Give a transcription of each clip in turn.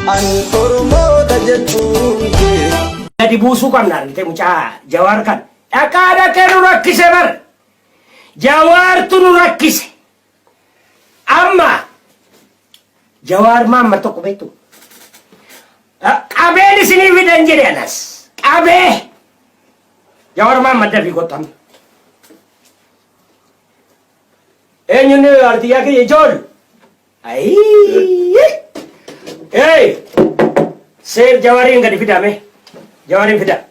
an Oromoo tajaajilunke. Jadi busukan nanti mucaa Jawar kan. Akada kenu rakkise bar. Jawar tu nu rakkise. Amma Jawar mama toko betu. Abe di sini bidan jadi anas. Abe Jawar mama dari kotam. Nyune artinya ke jol. Ai. Hey. Ser Jawarin enggak dipidame. Jawarin pida.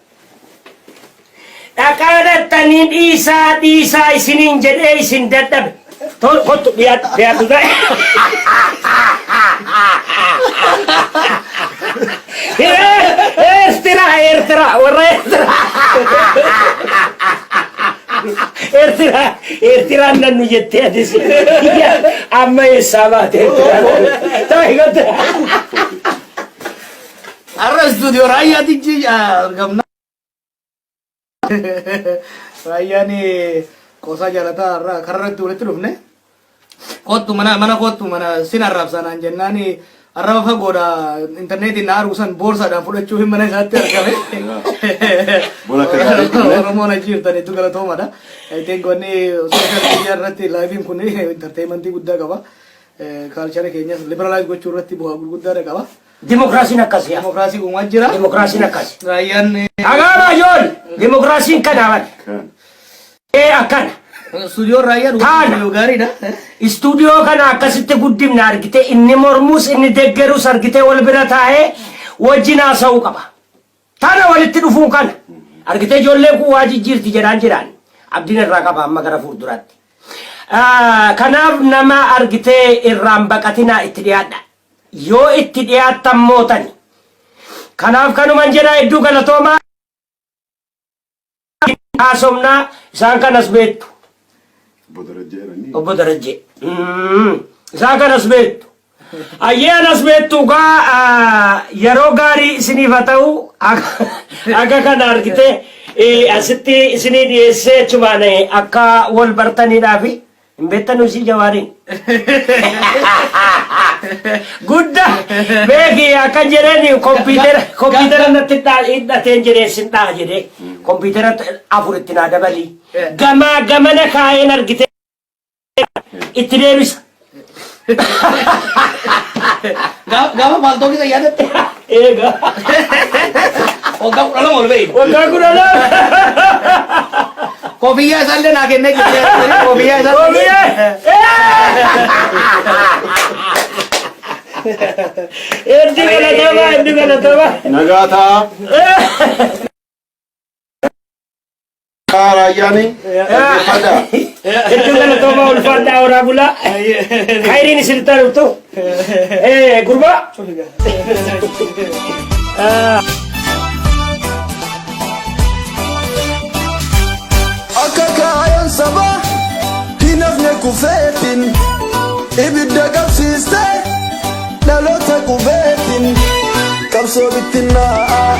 Akada tanin isa isinin jadi isin dadab. Tol kok lihat tuh. Ertira nannu jette adisi. Amma sama ertira. Tahu ikut. Arra studio Raya tijji gamna. Raya nih kosa jalata arra karena tuh ne. Kotu mana sinar rapsanan jennani arra fa goda internet ina arusan borsa dan fudachu himana satte argame. Bola kagak. Oromo na jirta itu kalau tahu mana. Itu goni social media rati live kuni entertainment gudda kaba. Culture kayaknya liberalize go curati buah gudda re kaba. Demokrasi nakas ya. Demokrasi umajira. Demokrasi nakas. Rayan Agama Jol. Demokrasi kanawan. Akan. Studio Raya studio gari dah. Studio kana akasitte guddim na argite inni mormus inni deggeru sargite wal biratae wajina sau qaba. Tana walitti dhufuun kana argite ijoollee kun waa jijjiirti jedhaan abdiin irraa qaba amma gara fuulduraatti. Kanaaf nama argite irraan baqatinaa itti dhiyaadha. Yoo itti dhiyaattan mootani. Kanaaf kanuman jedhaa hedduu galatoomaa haasofnaa isaan kanas beektu. Obbo Darajje. Isaan kanas beektu. Ayyaanas beektu gaa yeroo gaarii isiniif haa ta'u akka kana argite asitti isinii dhiyeessee chumaan akka wal bartaniidhaafi hin beektanu isii Jawaariin. Gudda beeki akka jedheen kompiitara natti hidhateen jedhee sin dhaha jedhee kompiitara afur itti naa dabalii gamana kaayeen argite itti deebisa. Gama palto kita ya deh. Ega. Oga kurang mau lebih. Oga kurang. Kopinya sampai nak kene gitu. Kopinya sampai. Ini mana coba? Nagata. Rayani. Pada. Itu mana coba ulfada orang pula. Khairi ni cerita itu. Gurba. Akakayan sabah hinafne kufetin ibidda qabsiiste dhaloota qubeetin qabsoo bittinnaa